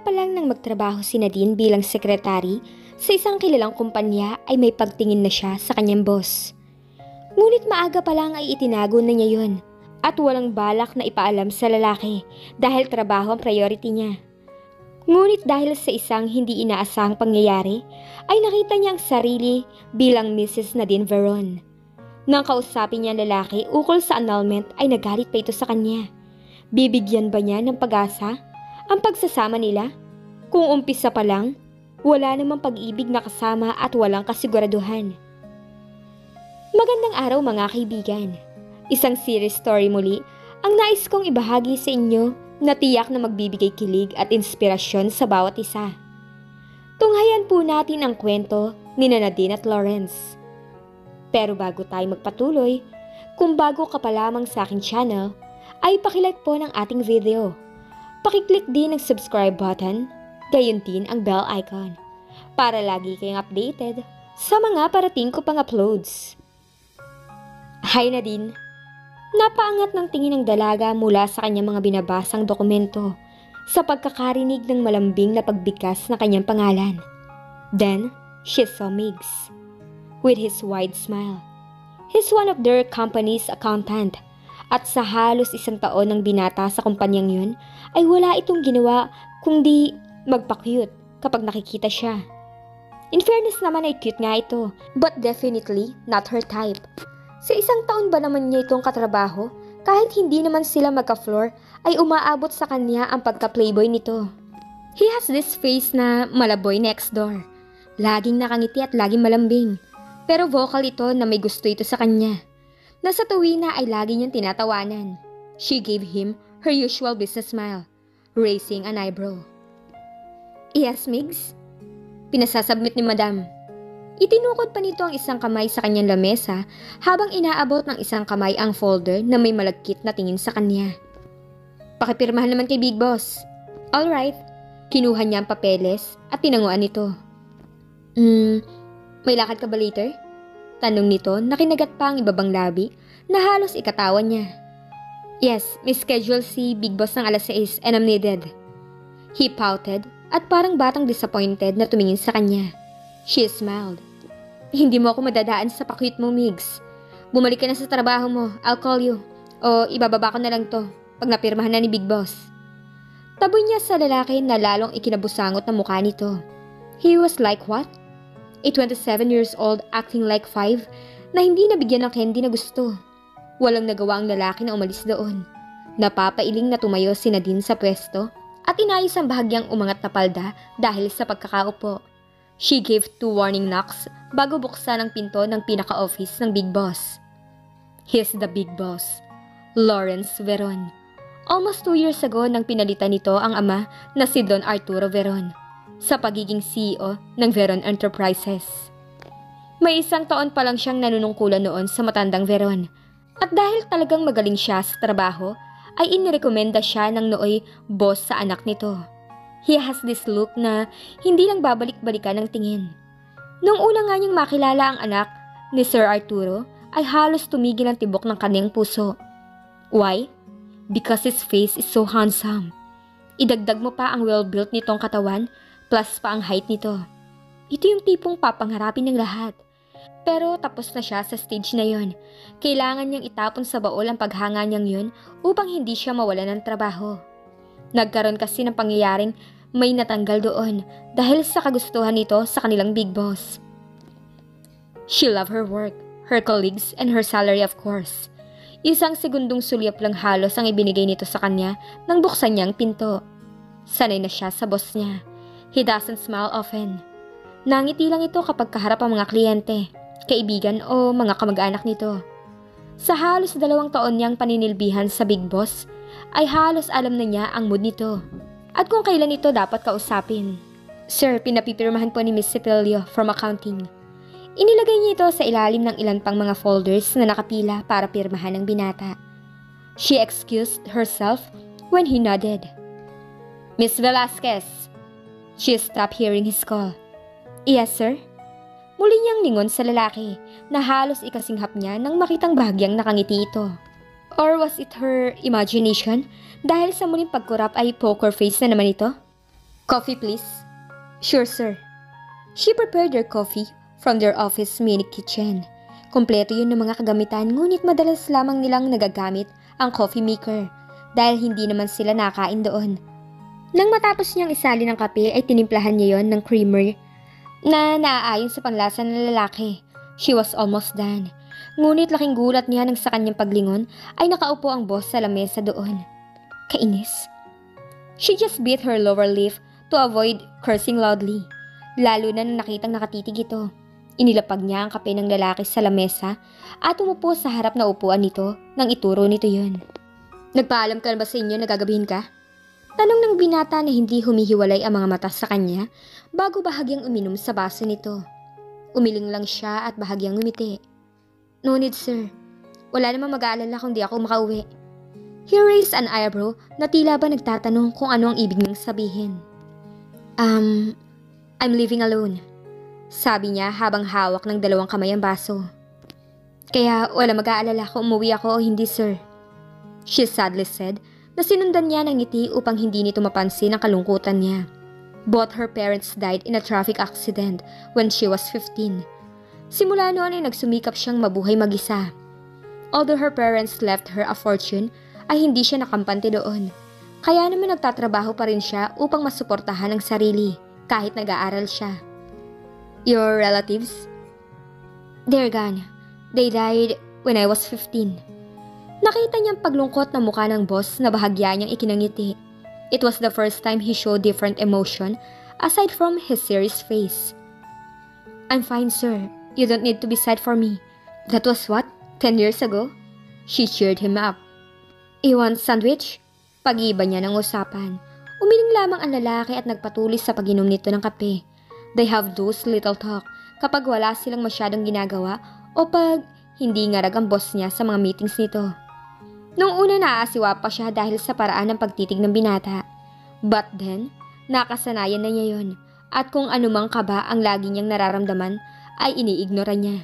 pa lang nang magtrabaho si Nadine bilang sekretary sa isang kilalang kumpanya ay may pagtingin na siya sa kanyang boss. Ngunit maaga pa lang ay itinago na niya yun at walang balak na ipaalam sa lalaki dahil trabaho ang priority niya. Ngunit dahil sa isang hindi inaasahang pangyayari ay nakita niya ang sarili bilang Mrs. Nadine Veron. Nang kausapin niya ang lalaki ukol sa annulment ay nagalit pa ito sa kanya. Bibigyan ba niya ng pag-asa ang pagsasama nila? Kung umpisa pa lang, wala namang pag-ibig na kasama at walang kasiguraduhan. Magandang araw mga kaibigan. Isang series story muli ang nais kong ibahagi sa inyo na tiyak na magbibigay kilig at inspirasyon sa bawat isa. Tunghayan po natin ang kwento ni Nadine at Lawrence. Pero bago tayo magpatuloy, kung bago ka pa lamang sa aking channel, ay pakilike po ng ating video. Pakiclick din ang subscribe button, gayon din ang bell icon, para lagi kayong updated sa mga parating ko pang uploads. Hi Nadine! Napaangat ng tingin ng dalaga mula sa kanyang mga binabasang dokumento sa pagkakarinig ng malambing na pagbigkas ng kanyang pangalan. Then, she saw Miggs. With his wide smile. He's one of their company's accountant. At sa halos isang taon ng binata sa kumpanyang yun, ay wala itong ginawa kundi magpa-cute kapag nakikita siya. In fairness naman ay cute nga ito, but definitely not her type. Sa isang taon ba naman niya itong katrabaho, kahit hindi naman sila magka-floor, ay umaabot sa kanya ang pagka-playboy nito. He has this face na malaboy next door. Laging nakangiti at laging malambing. Pero vocal ito na may gusto ito sa kanya. Nasa tuwina ay lagi niyang tinatawanan. She gave him her usual business smile, raising an eyebrow. Yes, Miggs? Pinasasubmit ni Madam. Itinukod pa nito ang isang kamay sa kanyang lamesa habang inaabot ng isang kamay ang folder na may malagkit na tingin sa kanya. Pakipirmahan naman kay Big Boss. Alright. Kinuha niya ang papeles at tinanguan nito. May lakad ka ba later? Tanong nito na kinagat pa ang ibabang labi na halos ikatawan niya. Yes, may schedule si Big Boss ng alas 6 and I'm needed. He pouted at parang batang disappointed na tumingin sa kanya. She smiled. Hindi mo ako madadaan sa pakyut mo, Miggs. Bumalik ka na sa trabaho mo, I'll call you. O ibababa ko na lang to pag napirmahan na ni Big Boss. Taboy niya sa lalaki na lalong ikinabusangot na mukha nito. He was like what? A 27 years old acting like 5 na hindi nabigyan ng candy na gusto. Walang nagawa ang lalaki na umalis doon. Napapailing na tumayo si Nadine sa pwesto at inayos ang bahagyang umangat na palda dahil sa pagkakaupo. She gave 2 warning knocks bago buksan ang pinto ng pinaka-office ng Big Boss. He's the Big Boss, Lawrence Veron. Almost 2 years ago nang pinalitan nito ang ama na si Don Arturo Veron sa pagiging CEO ng Veron Enterprises. May 1 taon pa lang siyang nanunungkulan noon sa matandang Veron. At dahil talagang magaling siya sa trabaho, ay inirekomenda siya ng nooy boss sa anak nito. He has this look na hindi lang babalik-balikan ng tingin. Nung una nga niyang makilala ang anak ni Sir Arturo, ay halos tumigil ang tibok ng kanyang puso. Why? Because his face is so handsome. Idagdag mo pa ang well-built nitong katawan, plus pa ang height nito. Ito yung tipong papangarapin ng lahat. Pero tapos na siya sa stage na yon. Kailangan niyang itapon sa baol ang paghanga niyang yun upang hindi siya mawala ng trabaho. Nagkaroon kasi ng pangyayaring may natanggal doon dahil sa kagustuhan nito sa kanilang Big Boss. She loved her work, her colleagues, and her salary of course. 1 segundong sulyap lang halos ang ibinigay nito sa kanya nang buksan niya ang pinto. Sanay na siya sa boss niya. He doesn't smile often. Nangiti lang ito kapag kaharap ang mga kliyente, kaibigan o mga kamag-anak nito. Sa halos 2 taon niyang paninilbihan sa Big Boss, ay halos alam na niya ang mood nito at kung kailan ito dapat kausapin. Sir, pinapipirmahan po ni Miss Cepilio from accounting. Inilagay niya ito sa ilalim ng ilan pang mga folders na nakapila para pirmahan ng binata. She excused herself when he nodded. Miss Velasquez. She stopped hearing his call. Yes, sir? Muli niyang lingon sa lalaki na halos ikasinghap niya nang makitang bahagyang nakangiti ito. Or was it her imagination dahil sa muling pagkurap ay poker face na naman ito? Coffee, please. Sure, sir. She prepared their coffee from their office mini kitchen. Kompleto yun ng mga kagamitan, ngunit madalas lamang nilang nagagamit ang coffee maker dahil hindi naman sila nakain doon. Nang matapos niyang isali ng kape ay tinimplahan niya yon ng creamer na naaayon sa panlasa ng lalaki. She was almost done. Ngunit laking gulat niya nang sa kanyang paglingon ay nakaupo ang boss sa lamesa doon. Kainis. She just bit her lower lip to avoid cursing loudly, lalo na nang nakitang nakatitig ito. Inilapag niya ang kape ng lalaki sa lamesa at umupo sa harap na upuan nito nang ituro nito yun. Nagpaalam ka na ba sa inyo na gagabihin ka? Tanong ng binata na hindi humihiwalay ang mga mata sa kanya bago bahagyang uminom sa baso nito. Umiling lang siya at bahagyang umiti. No need, sir. Wala namang mag-aalala kung di ako makauwi. He raised an eyebrow na tila ba nagtatanong kung ano ang ibig niyang sabihin. I'm leaving alone. Sabi niya habang hawak ng dalawang kamay ang baso. Kaya wala mag-aalala kung umuwi ako o hindi, sir. She sadly said na sinundan niya ng ngiti upang hindi nito mapansin ang kalungkutan niya. Both her parents died in a traffic accident when she was 15. Simula noon ay nagsumikap siyang mabuhay mag-isa. Although her parents left her a fortune, ay hindi siya nakampante doon. Kaya naman nagtatrabaho pa rin siya upang masuportahan ang sarili kahit nag-aaral siya. Your relatives? They're gone. They died when I was 15. Nakita niyang paglungkot na mukha ng boss na bahagya niyang ikinangiti. It was the first time he showed different emotion aside from his serious face. I'm fine, sir. You don't need to be sad for me. That was what? 10 years ago? She cheered him up. You want sandwich? Pag-iba niya ng usapan. Umiling lamang ang lalaki at nagpatuloy sa pag-inom nito ng kape. They have those little talk kapag wala silang masyadong ginagawa o pag hindi ngarag ang boss niya sa mga meetings nito. Noong una naaasiwa pa siya dahil sa paraan ng pagtitig ng binata. But then, nakasanayan na niya yon at kung anumang kaba ang lagi niyang nararamdaman ay iniignora niya.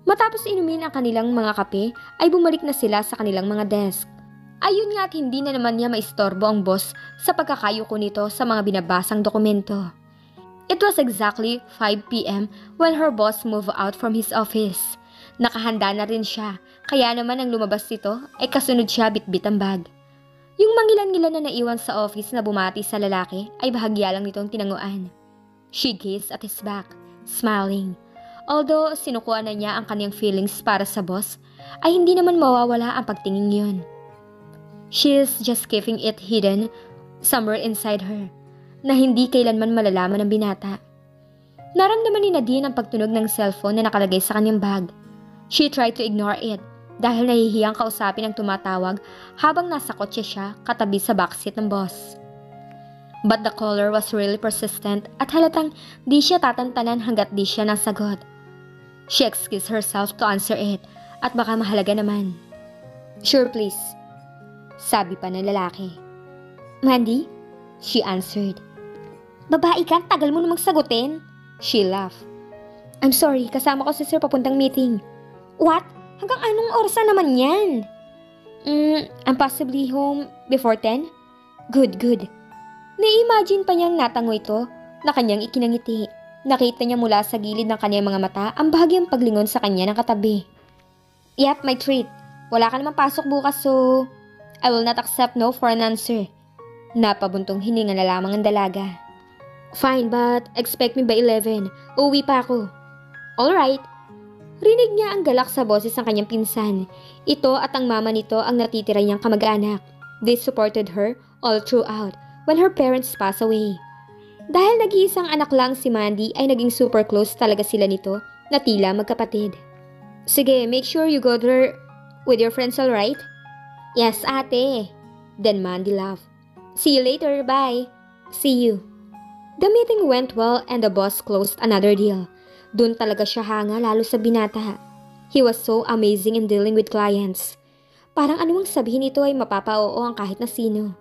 Matapos inumin ang kanilang mga kape ay bumalik na sila sa kanilang mga desk. Ayun nga at hindi na naman niya maistorbo ang boss sa pagkakayuko nito sa mga binabasang dokumento. It was exactly 5 p.m. when her boss moved out from his office. Nakahanda na rin siya, kaya naman ang lumabas nito ay kasunod siya bitbit ang bag. Yung mangilan-ngilan na naiwan sa office na bumati sa lalaki ay bahagya lang nitong tinanguan. She gazed at his back, smiling. Although sinukuan na niya ang kanyang feelings para sa boss, ay hindi naman mawawala ang pagtingin yun. She is just keeping it hidden somewhere inside her, na hindi kailanman malalaman ng binata. Naramdaman ni Nadine ang pagtunog ng cellphone na nakalagay sa kanyang bag. She tried to ignore it dahil nahihiyang kausapin ang tumatawag habang nasa kotse siya katabi sa backseat ng boss. But the caller was really persistent at halatang di siya tatantanan hanggat di siya nasagot. She excused herself to answer it at baka mahalaga naman. Sure, please. Sabi pa ng lalaki. Mandy? She answered. Babae ka, tagal mo namang sagutin. She laughed. I'm sorry, kasama ko si sir papuntang meeting. What? Hanggang anong oras na naman yan? I'm possibly home before 10? Good. Nai-imagine pa niyang natango ito na kanyang ikinangiti. Nakita niya mula sa gilid ng kanyang mga mata ang bahagyang paglingon sa kanya ng katabi. Yep, my treat. Wala ka naman pasok bukas so I will not accept no for an answer. Napabuntong hininga na lamang ang dalaga. Fine, but expect me by 11. Uuwi pa ako. Alright. Rinig niya ang galak sa boses ng kanyang pinsan. Ito at ang mama nito ang natitira niyang kamag-anak. They supported her all throughout when her parents passed away. Dahil nag-iisang anak lang si Mandy ay naging super close talaga sila nito na tila magkapatid. Sige, make sure you go there with your friends, alright? Yes, ate. Then Mandy laughed. See you later, bye. See you. The meeting went well and the boss closed another deal. Doon talaga siya hanga lalo sa binata. He was so amazing in dealing with clients. Parang anumang sabihin ito ay mapapa-oo ang kahit na sino.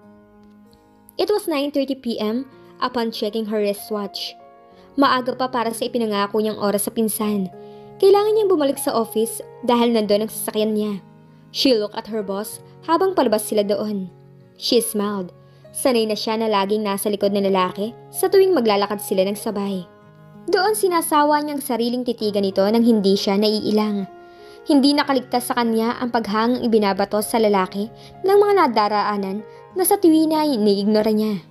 It was 9:30 p.m. upon checking her wristwatch. Maaga pa para sa ipinangako niyang oras sa pinsan. Kailangan niyang bumalik sa office dahil nandoon ang sasakyan niya. She looked at her boss habang palabas sila doon. She smiled. Sanay na siya na laging nasa likod ng lalaki sa tuwing maglalakad sila ng sabay. Doon sinasawa niyang sariling titigan nito nang hindi siya naiilang. Hindi nakaligtas sa kanya ang paghangang ibinabato sa lalaki ng mga nadaraanan na sa tuwi na iniignora niya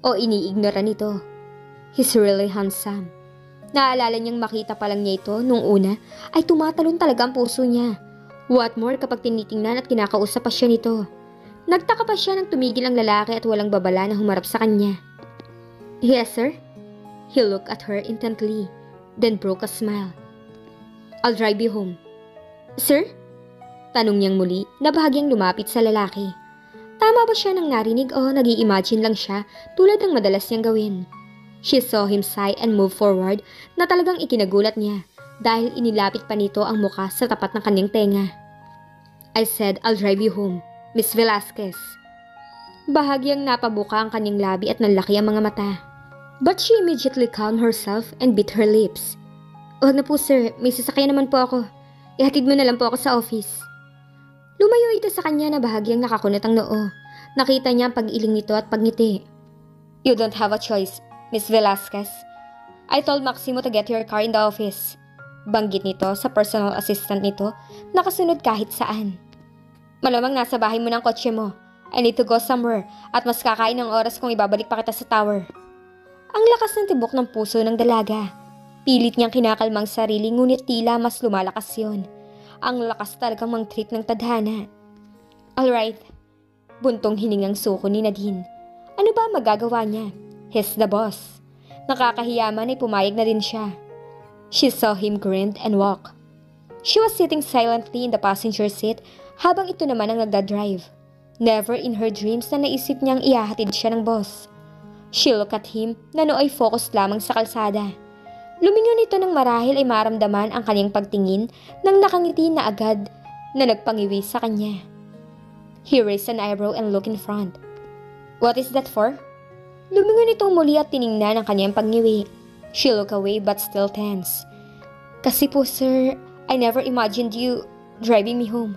o iniignora nito. He's really handsome. Naalala niyang makita pa lang niya ito nung una ay tumatalon talaga ang puso niya. What more kapag tinitingnan at kinakausap pa siya nito. Nagtaka pa siya nang tumigil ang lalaki at walang babala na humarap sa kanya. Yes, sir? He looked at her intently, then broke a smile. I'll drive you home. Sir? Tanong niyang muli na bahagyang lumapit sa lalaki. Tama ba siya nang narinig o nag-i-imagine lang siya tulad ng madalas niyang gawin? She saw him sigh and move forward na talagang ikinagulat niya dahil inilapit pa nito ang muka sa tapat ng kanyang tenga. I said I'll drive you home, Miss Velasquez. Bahagyang napabuka ang kanyang labi at nanlaki ang mga mata. But she immediately calmed herself and bit her lips. Huwag na po sir, may sasakyan naman po ako. Ihatid mo na lang po ako sa office. Lumayo ito sa kanya na bahagyang nakakunot ang noo. Nakita niya ang pag-iling nito at pagngiti. You don't have a choice, Miss Velasquez. I told Maximo to get your car in the office. Banggit nito sa personal assistant nito na kasunod kahit saan. Malamang nasa bahay mo ng kotse mo. I need to go somewhere at mas kakain ng oras kung ibabalik pa kita sa tower. Ang lakas ng tibok ng puso ng dalaga. Pilit niyang kinakalmang sarili ngunit tila mas lumalakas yon. Ang lakas talagang mang-trip ng tadhana. Alright. Buntong hiningang suko ni Nadine. Ano ba magagawa niya? He's the boss. Nakakahiya man ay pumayag na din siya. She saw him grin and walk. She was sitting silently in the passenger seat habang ito naman ang nagdadrive. Never in her dreams na naisip niyang ihahatid siya ng boss. She looked at him na nooy focus lamang sa kalsada. Lumingon ito nang marahil ay maramdaman ang kanyang pagtingin nang nakangiti na agad na nagpangiwi sa kanya. He raised an eyebrow and looked in front. What is that for? Lumingon itong muli at tiningnan ang kanyang pangiwi. She looked away but still tense. Kasi po sir, I never imagined you driving me home.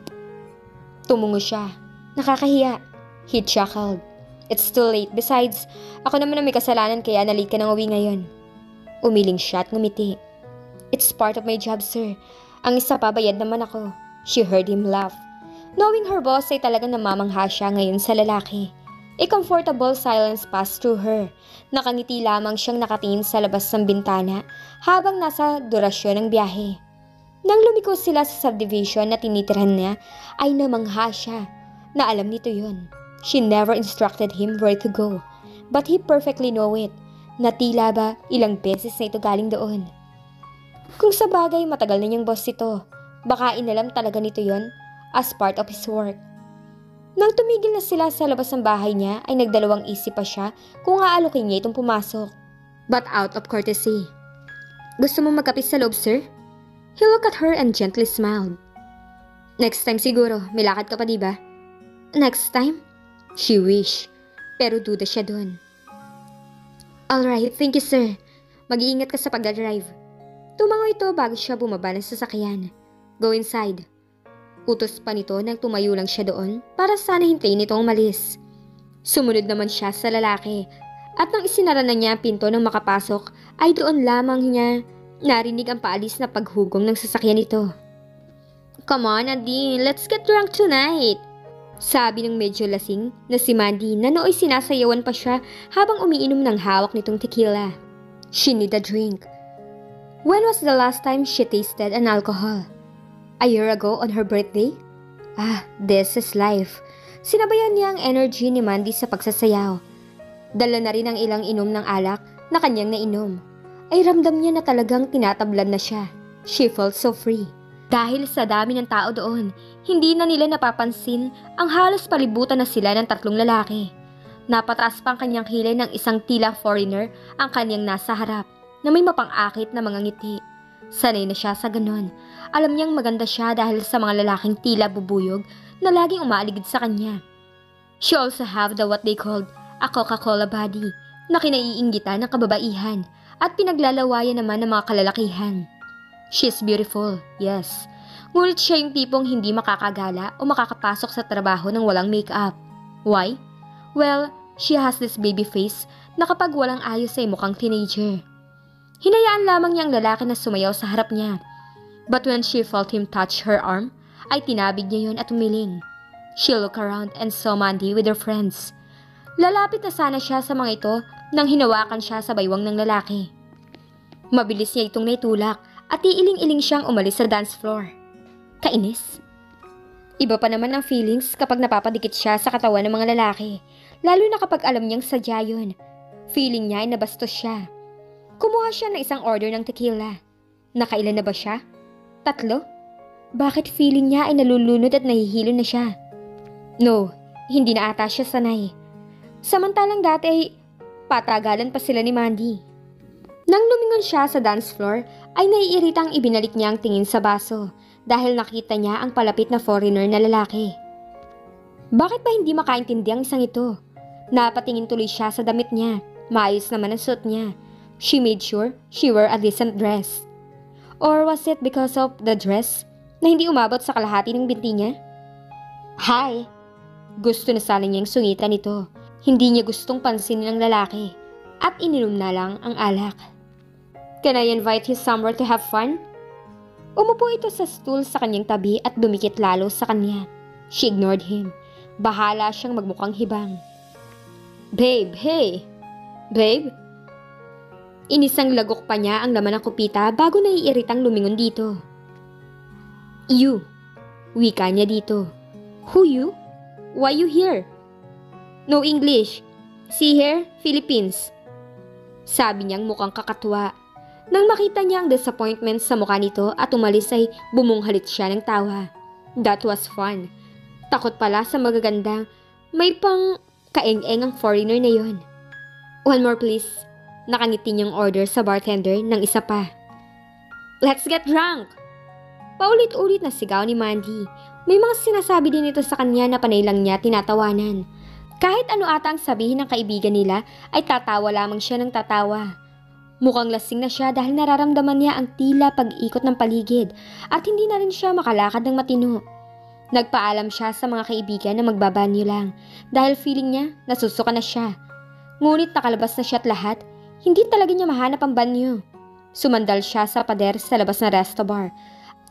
Tumungo siya. Nakakahiya. He chuckled. It's too late. Besides, ako naman ang may kasalanan kaya na-late ka nang uwi ngayon. Umiling siya at ngumiti. It's part of my job, sir. Ang isa pa, bayad naman ako. She heard him laugh. Knowing her boss ay talagang namamangha siya ngayon sa lalaki. A comfortable silence passed through her. Nakangiti lamang siyang nakatingin sa labas ng bintana habang nasa durasyon ng biyahe. Nang lumiko sila sa subdivision na tinitirhan niya, ay namangha siya na alam nito yun. She never instructed him where to go, but he perfectly know it, na tila ba ilang beses na ito galing doon. Kung sa bagay matagal na niyang boss ito, baka inalam talaga nito yon as part of his work. Nang tumigil na sila sa labas ng bahay niya, ay nagdalawang isip pa siya kung aalukin niya itong pumasok. But out of courtesy. Gusto mo magkape sa loob, sir? He looked at her and gently smiled. Next time siguro, may lakad ka pa diba? Next time? She wished, pero duda siya doon. Alright, thank you sir. Mag-iingat ka sa pagdadrive. Tumango ito bago siya bumaba ng sasakyan. Go inside. Utos pa nito nang tumayo lang siya doon para sana hintayin itong umalis. Sumunod naman siya sa lalaki at nang isinara na niya ang pinto nang makapasok ay doon lamang niya narinig ang paalis na paghugong ng sasakyan nito. Come on Nadine, let's get drunk tonight. Sabi ng medyo lasing na si Mandy na nooy sinasayawan pa siya habang umiinom ng hawak nitong tequila. She need a drink. When was the last time she tasted an alcohol? A year ago on her birthday? Ah, this is life. Sinabayan niya ang energy ni Mandy sa pagsasayaw. Dala na rin ang ilang inom ng alak na kanyang nainom. Ay ramdam niya na talagang tinatablan na siya. She felt so free. Dahil sa dami ng tao doon, hindi na nila napapansin ang halos palibutan na sila ng tatlong lalaki. Napataas pa ang kanyang kilay ng isang tila foreigner ang kanyang nasa harap na may mapang-akit na mga ngiti. Sanay na siya sa ganon. Alam niyang maganda siya dahil sa mga lalaking tila bubuyog na laging umaaligid sa kanya. She also have the what they called a Coca-Cola body na kinaiinggitan ng kababaihan at pinaglalawayan naman ng mga kalalakihan. She's beautiful, yes. Ngunit siya yung tipong hindi makakagala o makakapasok sa trabaho ng walang make-up. Why? Well, She has this baby face na kapag walang ayos ay mukhang teenager. Hinayaan lamang niya ang lalaki na sumayaw sa harap niya. But when she felt him touch her arm, ay tinabig niya yun at umiling. She looked around and saw Mandy with her friends. Lalapit na sana siya sa mga ito nang hinawakan siya sa baywang ng lalaki. Mabilis niya itong naitulak at iiling-iling siyang umalis sa dance floor. Kainis. Iba pa naman ang feelings kapag napapadikit siya sa katawan ng mga lalaki, lalo na kapag alam niyang sadya yun. Feeling niya ay nabastos siya. Kumuha siya ng isang order ng tequila. Nakailan na ba siya? 3? Bakit feeling niya ay nalulunod at nahihilo na siya? No, hindi na ata siya sanay. Samantalang dati ay patagalan pa sila ni Mandy. Nang lumingon siya sa dance floor, ay naiiritang ibinalik niya ang tingin sa baso dahil nakita niya ang palapit na foreigner na lalaki. Bakit ba hindi makaintindi ang isang ito? Napatingin tuloy siya sa damit niya. Maayos naman ang suot niya. She made sure she wore a decent dress. Or was it because of the dress na hindi umabot sa kalahati ng binti niya? Hi! Gusto na sana niyang sungitan ito. Hindi niya gustong pansinin ng lalaki at ininom na lang ang alak. Can I invite you somewhere to have fun? Umupo ito sa stool sa kanyang tabi at dumikit lalo sa kanya. She ignored him. Bahala siyang magmukhang hibang. Babe, hey! Babe? Inisang lagok pa niya ang laman ng kupita bago naiiritang lumingon dito. You. Wika niya dito. Who you? Why you here? No English. See here, Philippines. Sabi niyang mukhang kakatuwa. Nang makita niya ang disappointment sa mukha nito at umalis ay bumunghalit siya ng tawa. That was fun. Takot pala sa magagandang may pang kaeng-eng ang foreigner na yon. One more please. Nakangiti niyang order sa bartender ng isa pa. Let's get drunk! Paulit-ulit na sigaw ni Mandy. May mga sinasabi din ito sa kanya na panay lang niya tinatawanan. Kahit ano ata ang sabihin ng kaibigan nila ay tatawa lamang siya ng tatawa. Mukhang lasing na siya dahil nararamdaman niya ang tila pag-ikot ng paligid at hindi na rin siya makalakad ng matino. Nagpaalam siya sa mga kaibigan na magbabanyo lang dahil feeling niya nasusuka na siya. Ngunit nakalabas na siya at lahat, hindi talaga niya mahanap ang banyo. Sumandal siya sa pader sa labas ng resto bar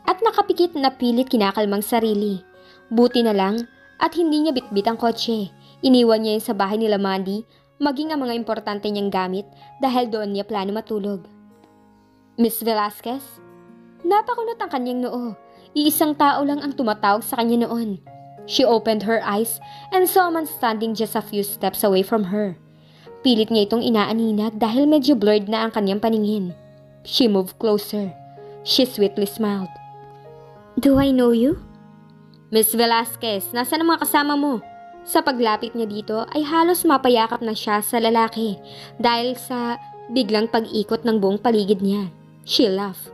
at nakapikit na pilit kinakalmang sarili. Buti na lang at hindi niya bitbit ang kotse. Iniwan niya yun sa bahay nila Mandy, maging ang mga importante niyang gamit dahil doon niya plano matulog. Miss Velasquez? Napakunot ang kanyang noo. Iisang tao lang ang tumatawag sa kanya noon. She opened her eyes and saw a man standing just a few steps away from her. Pilit niya itong inaaninag dahil medyo blurred na ang kanyang paningin. She moved closer. She sweetly smiled. Do I know you? Miss Velasquez, nasaan ang mga kasama mo? Sa paglapit niya dito ay halos mapayakap na siya sa lalaki dahil sa biglang pag-ikot ng buong paligid niya. She laughed.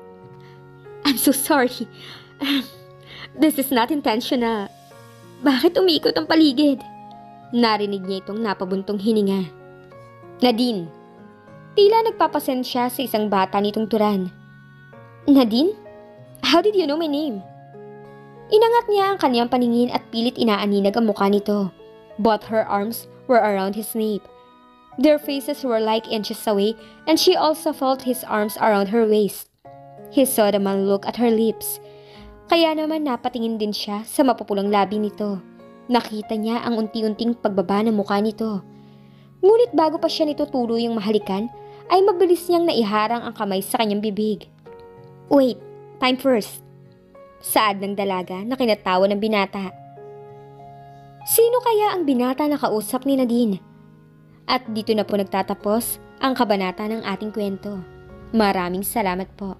I'm so sorry. This is not intentional. Bakit umiikot ang paligid? Narinig niya itong napabuntong hininga. Nadine. Tila nagpapasend siya sa isang bata nitong turan. Nadine? How did you know my name? Inangat niya ang kanyang paningin at pilit inaaninag ang mukha nito. Both her arms were around his nape. Their faces were like inches away and she also felt his arms around her waist. He saw the man look at her lips. Kaya naman napatingin din siya sa mapupulang labi nito. Nakita niya ang unti-unting pagbaba ng mukha nito. Ngunit bago pa siya nito tuluyang mahalikan, ay mabilis niyang naiharang ang kamay sa kanyang bibig. Wait, time first. Saad ng dalaga na kinatawa ng binata. Sino kaya ang binata na kausap ni Nadine? At dito na po nagtatapos ang kabanata ng ating kwento. Maraming salamat po.